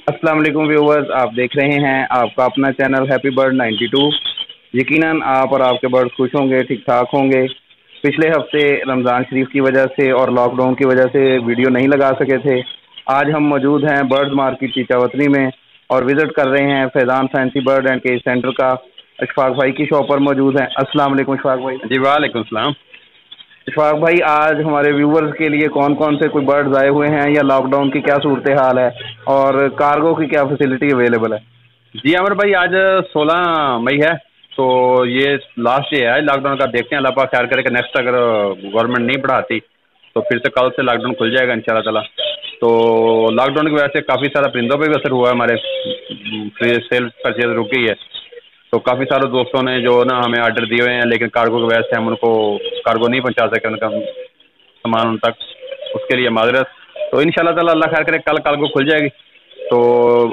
अस्सलाम वालेकुम व्यूवर्स, आप देख रहे हैं आपका अपना चैनल हैप्पी बर्ड 92। यकीनन आप और आपके बर्ड खुश होंगे, ठीक ठाक होंगे। पिछले हफ्ते रमज़ान शरीफ की वजह से और लॉकडाउन की वजह से वीडियो नहीं लगा सके थे। आज हम मौजूद हैं बर्ड मार्केट चीचावतनी में और विज़िट कर रहे हैं Faizan fancy bird and cage centre का। अशफाक भाई की शॉप पर मौजूद हैं। अस्सलाम वालेकुम अशफाक भाई। जी वालेकुम सलाम। इशफाक भाई, आज हमारे व्यूवर्स के लिए कौन कौन से कोई बर्ड्स आए हुए हैं या लॉकडाउन की क्या सूरत हाल है और कार्गो की क्या फैसिलिटी अवेलेबल है? जी अमर भाई, आज 16 मई है तो ये लास्ट डे है लॉकडाउन का। देखते हैं, अल्लाह पाक खैर करे कि नेक्स्ट अगर गवर्नमेंट नहीं बढ़ाती तो फिर से कल से लॉकडाउन खुल जाएगा इंशाल्लाह ताला। तो लॉकडाउन की वजह से काफ़ी सारा परिंदों पे भी असर हुआ है। हमारे सेल परचेज रुक गई है, तो काफ़ी सारे दोस्तों ने जो ना हमें आर्डर दिए हुए हैं, लेकिन कार्गो की वजह से हम उनको कार्गो नहीं पहुंचा सके उनका सामान उन तक। उसके लिए माजरत। तो इंशाल्लाह ताला अल्लाह खैर करे कल कार्गो खुल जाएगी तो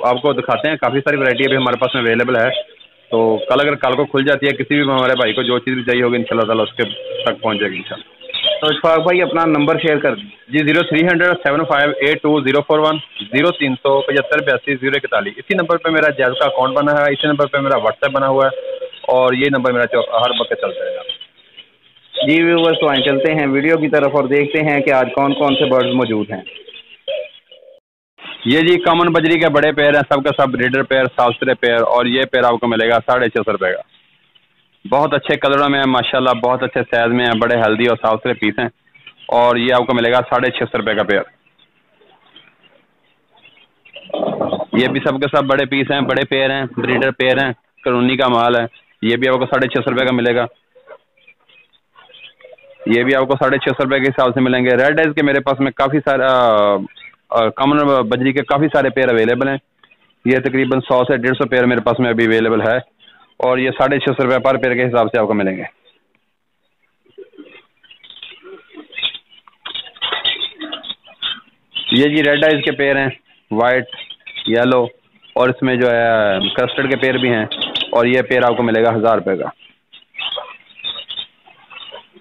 आपको दिखाते हैं। काफ़ी सारी वैरायटी अभी हमारे पास में अवेलेबल है। तो कल अगर कार्गो खुल जाती है, किसी भी हमारे भाई को जो चीज़ भी चाहिए होगी इंशाल्लाह ताला उसके तक पहुंच जाएगी इंशाल्लाह। तो इशफाक भाई, अपना नंबर शेयर कर दीजिए। जी 0300758201, 0375820141। इसी नंबर पर मेरा जैज़ का अकाउंट बना है, इसी नंबर पर मेरा व्हाट्सएप बना हुआ है और ये नंबर मेरा हर वक्त चलता रहेगा। जी व्यूवर्स, तो आए चलते हैं वीडियो की तरफ और देखते हैं कि आज कौन कौन से बर्ड्स मौजूद हैं। ये जी कॉमन बजरी के बड़े पेड़ हैं, सबका सब ब्रीडर पेड़, साउथरे पेड़, और ये पेड़ आपको मिलेगा 650 का। बहुत अच्छे कलरों में है माशाल्लाह, बहुत अच्छे साइज में है, बड़े हेल्दी और साउथरे पीस हैं। और ये आपको मिलेगा 650 का पेड़। ये भी सबके सब बड़े पीस हैं, बड़े पेड़ हैं, ब्रीडर पेड़ हैं, कॉलोनी का माल है। ये भी आपको 650 का मिलेगा। ये भी आपको 650 के हिसाब से मिलेंगे। रेड आइज के मेरे पास में काफ़ी सारा कॉमन बजरी के काफ़ी सारे पेड़ अवेलेबल हैं। ये तकरीबन 100 से 150 पेड़ मेरे पास में अभी अवेलेबल है और ये 650 पर पेड़ के हिसाब से आपको मिलेंगे। ये जी रेड आइज के पेड़ हैं, वाइट, येलो, और इसमें जो है कस्टर्ड के पेड़ भी हैं। और ये पेड़ आपको मिलेगा 1000 का।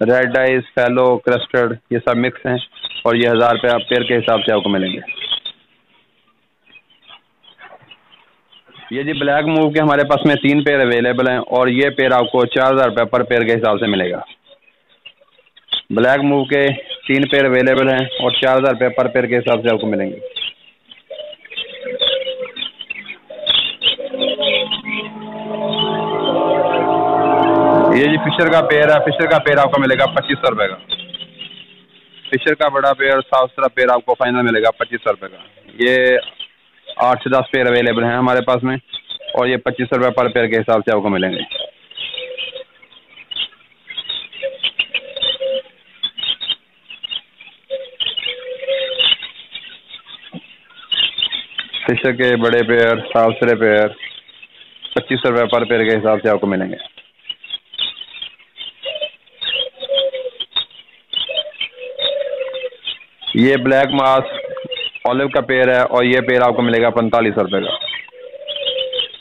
रेड आइज, फैलो, कस्टर्ड, ये सब मिक्स हैं और ये 1000 पेड़ के हिसाब से आपको मिलेंगे। ये जी ब्लैक मूव के हमारे पास में 3 पेड़ अवेलेबल हैं और ये पेड़ आपको 4000 पर पेड़ के हिसाब से मिलेगा। ब्लैक मूव के 3 पेड़ अवेलेबल हैं और 4000 पर पेड़ के हिसाब से आपको मिलेंगे। ये जी फिशर का पेड़ है, फिशर का पेड़ आपको मिलेगा 2500 का। फिशर का बड़ा पेड़, साउथरा पेड़ आपको फाइनल मिलेगा 2500 का। ये 8 से 10 पेड़ अवेलेबल हैं हमारे पास में और ये 2500 पर पेड़ के हिसाब से आपको मिलेंगे। फिशर के बड़े पेड़, साउथरे पेड़ 2500 पर पेड़ के हिसाब से आपको मिलेंगे। ये ब्लैक मास ऑलिव का पेड़ है और ये पेड़ आपको मिलेगा 4500 का।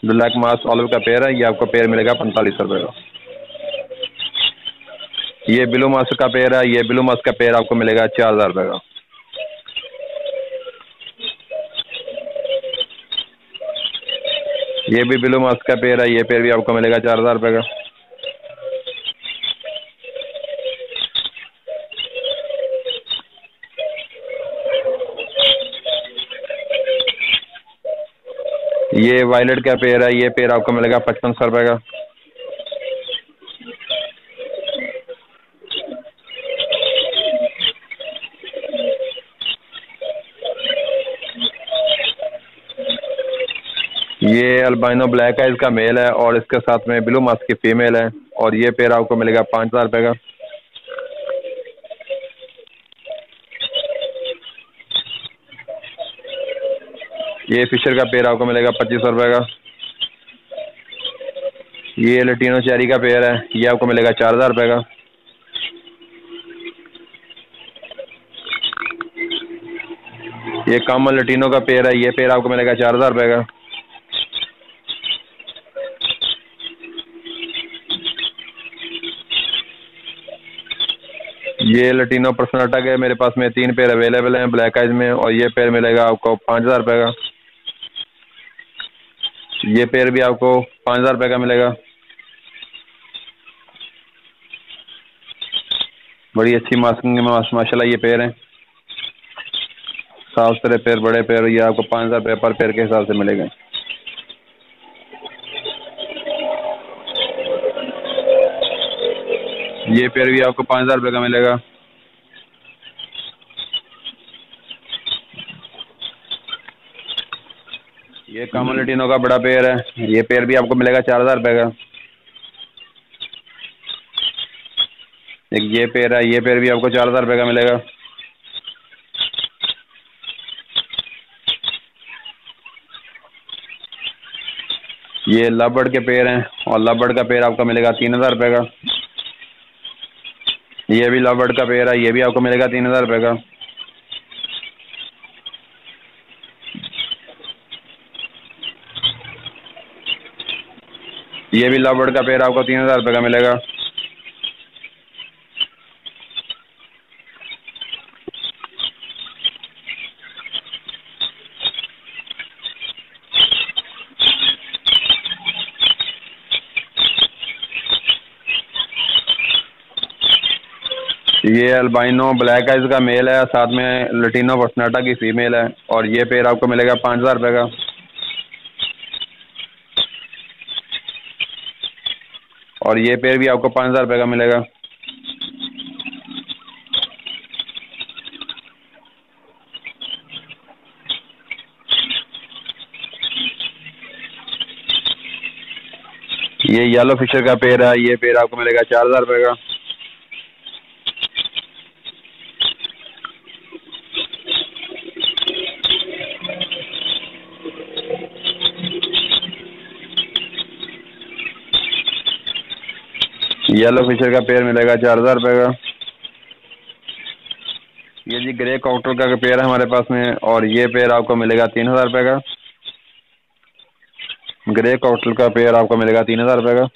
ब्लैक मास ऑलिव का पेड़ है, ये आपको पेड़ मिलेगा 4500 का। ये ब्लू मास का पेड़ है, ये ब्लू मास का पेड़ आपको मिलेगा 4000 का। ये भी ब्लू मास का पेड़ है, ये पेड़ भी आपको मिलेगा 4000 का। ये वायलेट का पेड़ है, ये पेड़ आपको मिलेगा 5500 का। ये अल्बाइनो ब्लैक आइज का मेल है और इसके साथ में ब्लू मास्क की फीमेल है और ये पेड़ आपको मिलेगा 5000 का। ये फिशर का पेड़ आपको मिलेगा 2500 का। ये लटीनो चेरी का पेड़ है, ये आपको मिलेगा 4000 का। ये कॉमन लटीनो का पेड़ है, ये पेड़ आपको मिलेगा 4000 का। ये लटीनो पर्सनाटा के मेरे पास में 3 पेड़ अवेलेबल हैं ब्लैक आइज में और ये पेड़ मिलेगा आपको 5000 का। ये पेयर भी आपको 5,000 रुपये का मिलेगा। बड़ी अच्छी मास्किंग में माशाल्लाह ये पेयर है, साफ सुथरे पेयर, बड़े पेयर। ये आपको 5,000 रुपये पर पेयर के हिसाब से मिलेगा। ये पेयर भी आपको 5,000 रुपये का मिलेगा। ये कामन लैटिनो का बड़ा पेयर है, ये पेयर भी आपको मिलेगा 4,000 रुपये का। एक ये पेयर है, ये पेयर भी आपको 4,000 रुपये का मिलेगा। ये लवबर्ड के पेयर हैं, और लवबर्ड का पेयर आपको मिलेगा 3,000 रुपये का। ये भी लवबर्ड का पेयर है, ये भी आपको मिलेगा 3,000 रुपये का। ये भी लवबर्ड का पेयर आपको 3,000 रुपये का मिलेगा। ये अल्बाइनो ब्लैक आइज का मेल है, साथ में लटीनो पर्सनाटा की फीमेल है, और ये पेयर आपको मिलेगा 5,000 रुपये का। और ये पेयर भी आपको 5,000 रुपये का मिलेगा। ये येलो फिशर का पेयर है, ये पेयर आपको मिलेगा 4,000 रुपये का। येलो फिशर का पेयर मिलेगा 4,000 रुपये का। ये जी ग्रे कॉकटेल का पेयर है हमारे पास में, और ये पेयर आपको मिलेगा 3,000 रुपये का। ग्रे कॉकटेल का पेयर आपको मिलेगा 3,000 रुपये का।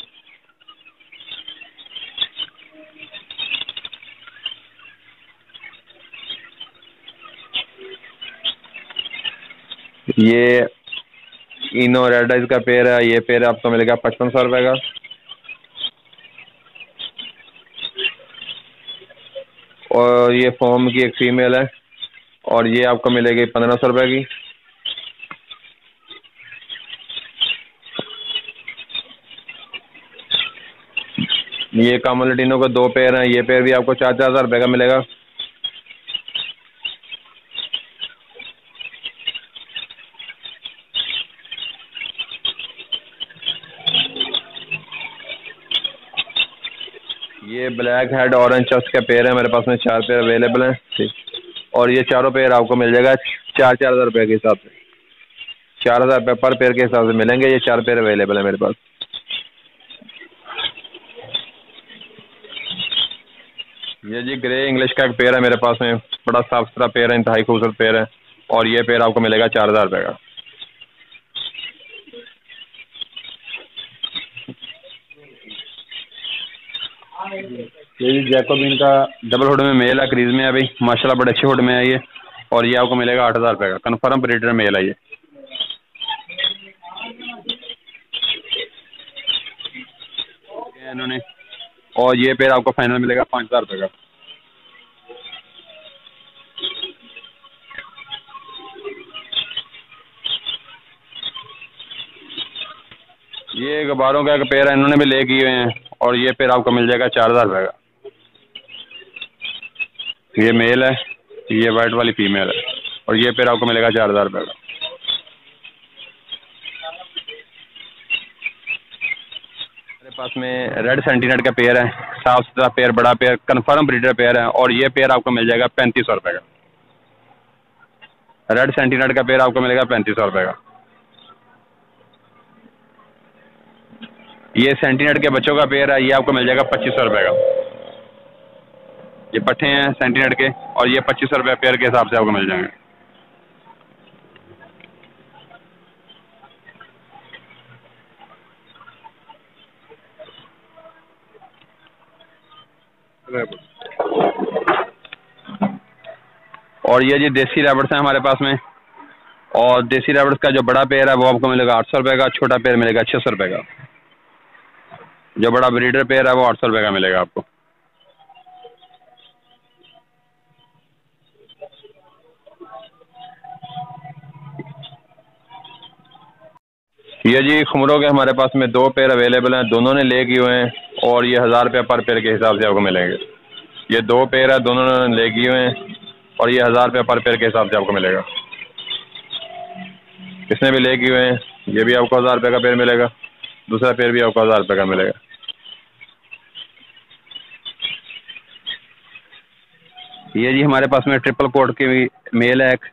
ये इनो रेड आइज का पेयर है, ये पेयर आपको मिलेगा 5,500 रुपये का। और ये फॉर्म की एक फीमेल है, और ये आपको मिलेगी 1,500 रुपये की। ये कामन लैटिनो के 2 पेयर हैं, ये पेयर भी आपको 4,000 रुपये का मिलेगा। ये ब्लैक हेड ऑरेंज चस्ट का पेयर है, मेरे पास में 4 पेयर अवेलेबल हैं, ठीक। और ये चारों पेयर आपको मिल जाएगा 4,000 रुपये के हिसाब से, 4,000 रुपये पर पेयर के हिसाब से मिलेंगे। ये 4 पेयर अवेलेबल है मेरे पास। ये जी ग्रे इंग्लिश का एक पेयर है मेरे पास में, बड़ा साफ सुथरा पेयर है, इंतहाई खूबसूरत पेयर है, और ये पेयर आपको मिलेगा 4,000 रुपये का। ये जी जैकोबिन का डबल हुड में मेल है, क्रीज में है अभी माशाल्लाह, बड़े अच्छे हुड में है ये, और ये आपको मिलेगा 8,000 रुपये का। कन्फर्म ब्रीडर मेल है ये। इन्होंने, और ये पेयर आपको फाइनल मिलेगा 5,000 रुपये का। ये गबारों का एक पेयर है, इन्होंने भी ले किए हुए हैं, और ये पेयर आपको मिल जाएगा 4,000 रुपये का। ये मेल है, ये वाइट वाली फीमेल है, और ये पेयर आपको मिलेगा 4,000 रुपये का। मेरे पास में रेड सेंटीनेट का पेयर है, साफ सुथरा पेयर, बड़ा पेयर, कन्फर्म ब्रीडर पेयर है, और ये पेयर आपको मिल जाएगा 3,500 रुपये का। रेड सेंटीनेट का पेयर आपको मिलेगा 3,500 रुपये का। ये सेंटीनेट के बच्चों का पेयर है, ये आपको मिल जाएगा 2,500 रुपये का। ये पट्ठे हैं सेंटीनेट के, और ये 2,500 रुपये पेयर के हिसाब से आपको मिल जाएंगे। और ये जी देसी रैबिट्स हैं हमारे पास में, और देसी रैबिट्स का जो बड़ा पेयर है वो आपको मिलेगा 800 रुपये का, छोटा पेयर मिलेगा 600 रुपये का। जो बड़ा ब्रीडर पेयर है वो 800 रुपये का मिलेगा आपको। ये जी खमरों के हमारे पास में 2 पेयर अवेलेबल हैं, दोनों ने ले किए हुए हैं, और ये 1000 रुपये पर पेयर के हिसाब से आपको मिलेंगे। ये 2 पेयर है, दोनों ने ले किए हुए हैं, और ये 1000 रुपये पर पेयर के हिसाब से आपको मिलेगा। इसने भी ले किए हुए हैं, ये भी आपको 1000 रुपये का पेयर मिलेगा, दूसरा पेयर भी आपको 1000 रुपये का मिलेगा। ये जी हमारे पास में ट्रिपल कोट की मेल है, एक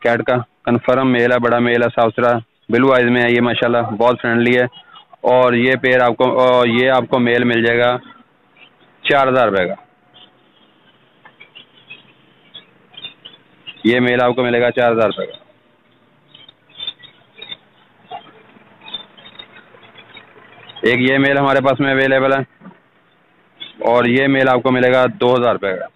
कैट का कन्फर्म मेल है, बड़ा मेल है, साफ सुथरा ब्लू आइज में है ये, माशाल्लाह बहुत फ्रेंडली है। और ये पेयर आपको मेल मिल जाएगा 4000 रुपये का। ये मेल आपको मिलेगा 4000 रुपये का। एक ये मेल हमारे पास में अवेलेबल है, और ये मेल आपको मिलेगा 2000 रुपये का।